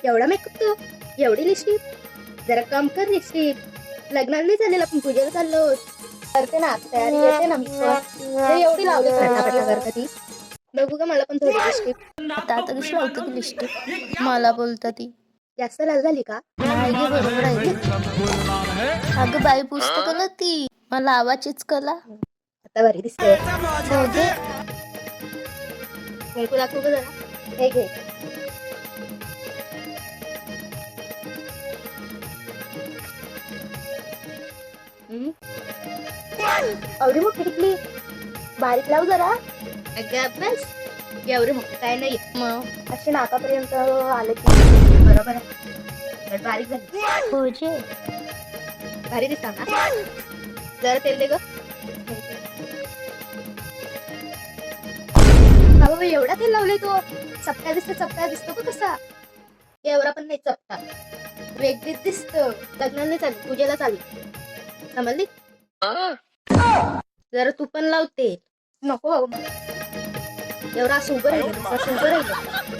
एवढा मेकअप तू, एवढी लिपस्टिक, जरा कम कर लिपस्टिक. लग्नाला नाही झालेलं, आपण पूजेला चाललो. करते ना आता तयारी, येते ना मी पण. हे एवढी लावते पटापटा करता ती. बघू का मला पण थोडी लिपस्टिक. आता कशी लावते की लिपस्टिक मला बोलता ती. जास्त लाल झाली का? नाही गे बरोबर आहे गे. अगं बाई पुस्तकाला ती मला आवाजच कला. आता बरी दिसते. हो गे. कुंकू दाखवू का जरा? हे घे. एवढी मोठी टिकली, बारीक लाव जरा. अगं अभ्यास एवढी मोठी काय नाही, मग अशी नाकापर्यंत आले की बरोबर आहे. बारीक झाली. हो जे. भारी दिसता ना. जरा तेल दे ग. बाबा एवढा तेल लावलंय तो. चपटा दिसतो का कसा? एवढा पण नाही चपटा, वेगळीच दिसतो. लग्नाला नाही चालू, पूजेला चालू. समजली? जरा तू पण लावते. नको बाबा, एवढा असं उभं राहिलं, असं उभं राहिलं.